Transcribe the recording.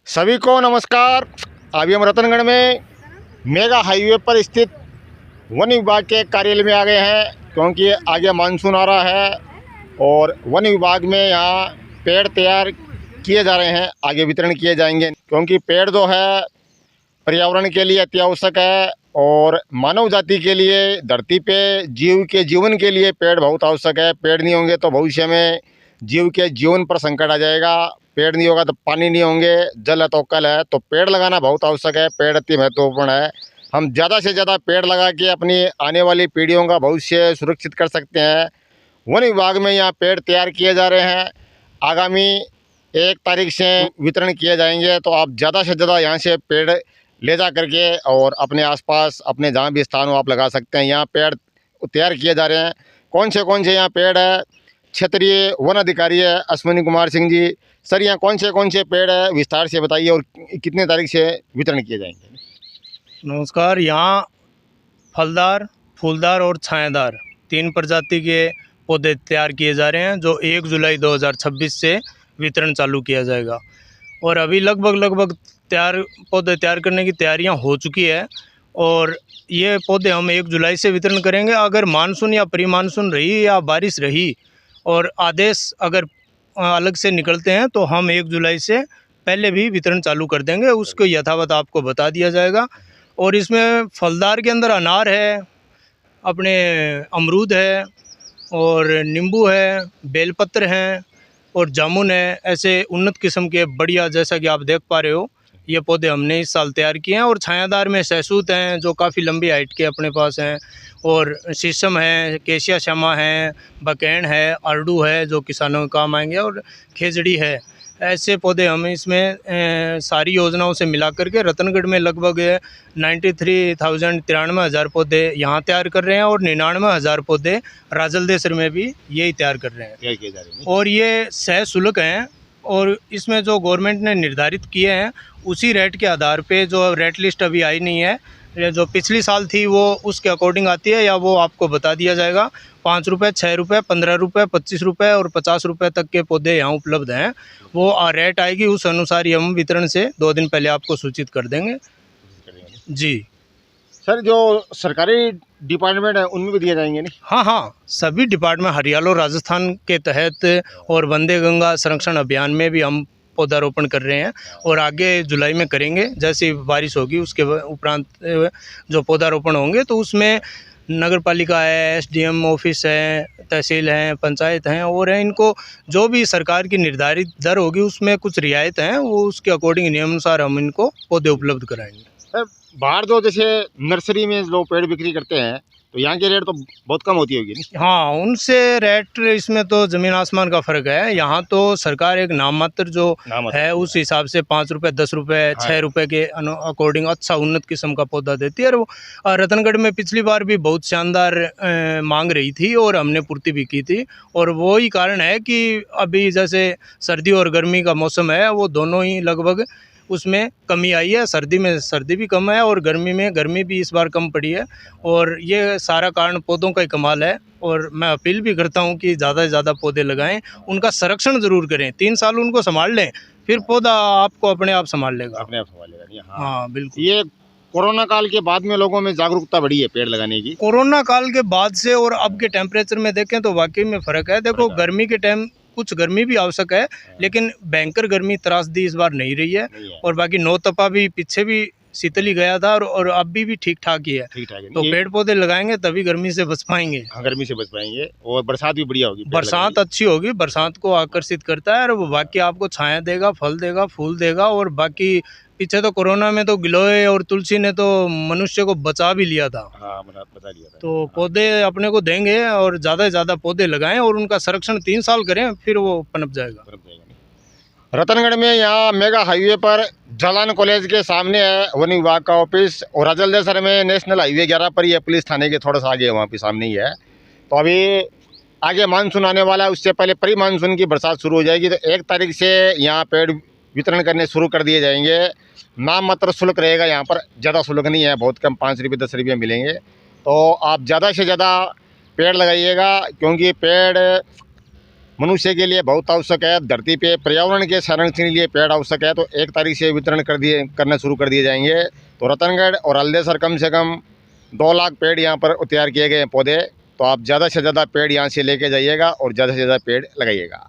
सभी को नमस्कार। अभी हम रतनगढ़ में मेगा हाईवे पर स्थित वन विभाग के कार्यालय में आ गए हैं, क्योंकि आगे मानसून आ रहा है और वन विभाग में यहाँ पेड़ तैयार किए जा रहे हैं, आगे वितरण किए जाएंगे। क्योंकि पेड़ जो है पर्यावरण के लिए अति आवश्यक है और मानव जाति के लिए, धरती पे जीव के जीवन के लिए पेड़ बहुत आवश्यक है। पेड़ नहीं होंगे तो भविष्य में जीव के जीवन पर संकट आ जाएगा। पेड़ नहीं होगा तो पानी नहीं होंगे, जल है तो कल है। तो पेड़ लगाना बहुत आवश्यक है, पेड़ अति महत्वपूर्ण है। हम ज़्यादा से ज़्यादा पेड़ लगा के अपनी आने वाली पीढ़ियों का भविष्य सुरक्षित कर सकते हैं। वन विभाग में यहाँ पेड़ तैयार किए जा रहे हैं, आगामी 1 तारीख से वितरण किए जाएंगे। तो आप ज़्यादा से ज़्यादा यहाँ से पेड़ ले जा करके और अपने आसपास अपने जहाँ भी स्थान हो आप लगा सकते हैं। यहाँ पेड़ तैयार किए जा रहे हैं। कौन से यहाँ पेड़ है? क्षेत्रीय वन अधिकारी है अश्विनी कुमार सिंह जी। सर, यहाँ कौन से पेड़ है, विस्तार से बताइए और कितने तारीख से वितरण किए जाएंगे? नमस्कार। यहाँ फलदार, फूलदार और छायादार 3 प्रजाति के पौधे तैयार किए जा रहे हैं, जो 1 जुलाई 2026 से वितरण चालू किया जाएगा। और अभी लगभग पौधे तैयार करने की तैयारियां हो चुकी है और ये पौधे हम 1 जुलाई से वितरण करेंगे। अगर मानसून या प्री मानसून रही या बारिश रही और आदेश अगर अलग से निकलते हैं तो हम 1 जुलाई से पहले भी वितरण चालू कर देंगे, उसको यथावत आपको बता दिया जाएगा। और इसमें फलदार के अंदर अनार है, अपने अमरूद है और नींबू है, बेलपत्र हैं और जामुन है। ऐसे उन्नत किस्म के बढ़िया, जैसा कि आप देख पा रहे हो, ये पौधे हमने इस साल तैयार किए हैं। और छायादार में सहसूत हैं जो काफ़ी लंबी हाइट के अपने पास हैं, और शीशम है, केशिया श्यामा है, बकैन है, अर्डू है जो किसानों के काम आएंगे, और खेजड़ी है। ऐसे पौधे हम इसमें सारी योजनाओं से मिला करके रतनगढ़ में लगभग 93,93,000 पौधे यहाँ तैयार कर रहे हैं और 99,000 पौधे राजलदेसर में भी यही तैयार कर रहे हैं। और ये सशुल्क हैं और इसमें जो गवर्नमेंट ने निर्धारित किए हैं उसी रेट के आधार पे, जो रेट लिस्ट अभी आई नहीं है, जो पिछली साल थी वो उसके अकॉर्डिंग आती है, या वो आपको बता दिया जाएगा। 5 रुपये, 6 रुपये, 15 रुपये, 25 रुपये और 50 रुपये तक के पौधे यहाँ उपलब्ध हैं। वो रेट आएगी, उस अनुसार ही हम वितरण से 2 दिन पहले आपको सूचित कर देंगे जी। सर, जो सरकारी डिपार्टमेंट है उनमें भी दिए जाएंगे नहीं? हाँ, सभी डिपार्टमेंट, हरियाणा और राजस्थान के तहत और वंदे गंगा संरक्षण अभियान में भी हम पौधारोपण कर रहे हैं और आगे जुलाई में करेंगे। जैसी बारिश होगी उसके उपरांत जो पौधारोपण होंगे तो उसमें नगर पालिका है, SDM ऑफिस है, तहसील हैं, पंचायत हैं और हैं, इनको जो भी सरकार की निर्धारित दर होगी उसमें कुछ रियायत हैं, वो उसके अकॉर्डिंग नियमानुसार हम इनको पौधे उपलब्ध कराएंगे। सर, बाहर जो जैसे नर्सरी में जो पेड़ बिक्री करते हैं तो यहाँ की रेट तो बहुत कम होती होगी नहीं? हाँ, उनसे रेट इसमें तो ज़मीन आसमान का फ़र्क है। यहाँ तो सरकार एक नाम मात्र जो है उस हिसाब से 5 रुपये, 10 रुपये, 6 रुपये के अकॉर्डिंग अच्छा उन्नत किस्म का पौधा देती है। और वो रतनगढ़ में पिछली बार भी बहुत शानदार मांग रही थी और हमने पूर्ति भी की थी। और वही कारण है कि अभी जैसे सर्दी और गर्मी का मौसम है, वो दोनों ही लगभग उसमें कमी आई है। सर्दी में सर्दी भी कम है और गर्मी में गर्मी भी इस बार कम पड़ी है, और ये सारा कारण पौधों का ही कमाल है। और मैं अपील भी करता हूँ कि ज़्यादा से ज़्यादा पौधे लगाएं, उनका संरक्षण ज़रूर करें। 3 साल उनको संभाल लें, फिर पौधा आपको अपने आप संभाल लेगा। अपने आप संभालेगा नहीं? हाँ, बिल्कुल। ये कोरोना काल के बाद में लोगों में जागरूकता बढ़ी है पेड़ लगाने की। कोरोना काल के बाद से और अब के टेम्परेचर में देखें तो वाकई में फ़र्क है। देखो, गर्मी के टाइम कुछ गर्मी भी आवश्यक है, लेकिन भयंकर गर्मी त्रासदी इस बार नहीं रही है। और बाकी नौतपा भी पीछे भी शीतल ही गया था और अब भी ठीक ठाक ही है। तो पेड़ पौधे लगाएंगे तभी गर्मी से बच पाएंगे। हाँ, गर्मी से बच पाएंगे और बरसात भी बढ़िया होगी। बरसात अच्छी होगी, बरसात को आकर्षित करता है और वो बाकी आपको छाया देगा, फल देगा, फूल देगा। और बाकी पीछे तो कोरोना में तो गिलोय और तुलसी ने तो मनुष्य को बचा भी लिया था। हाँ, बचा लिया था। तो पौधे अपने को देंगे और ज़्यादा से ज़्यादा पौधे लगाएं और उनका संरक्षण 3 साल करें, फिर वो पनप जाएगा। रतनगढ़ में यहाँ मेगा हाईवे पर जालान कॉलेज के सामने है वन विभाग का ऑफिस, और राजलदेसर में नेशनल हाईवे 11 पर ही है, पुलिस थाने के थोड़ा सा आगे वहाँ पे सामने ही है। तो अभी आगे मानसून आने वाला है, उससे पहले प्री मानसून की बरसात शुरू हो जाएगी। तो 1 तारीख से यहाँ पेड़ वितरण करने शुरू कर दिए जाएंगे। नाम मात्र शुल्क रहेगा, यहाँ पर ज़्यादा शुल्क नहीं है, बहुत कम 5 रुपये 10 रुपये मिलेंगे। तो आप ज़्यादा से ज़्यादा पेड़ लगाइएगा, क्योंकि पेड़ मनुष्य के लिए बहुत आवश्यक है। धरती पे पर्यावरण के संरक्षण के लिए पेड़ आवश्यक है, तो 1 तारीख से वितरण करना शुरू कर दिए जाएंगे। तो रतनगढ़ और हल्देसर कम से कम 2 लाख पेड़ यहाँ पर तैयार किए गए हैं पौधे। तो आप ज़्यादा से ज़्यादा पेड़ यहाँ से लेके जाइएगा और ज़्यादा से ज़्यादा पेड़ लगाइएगा।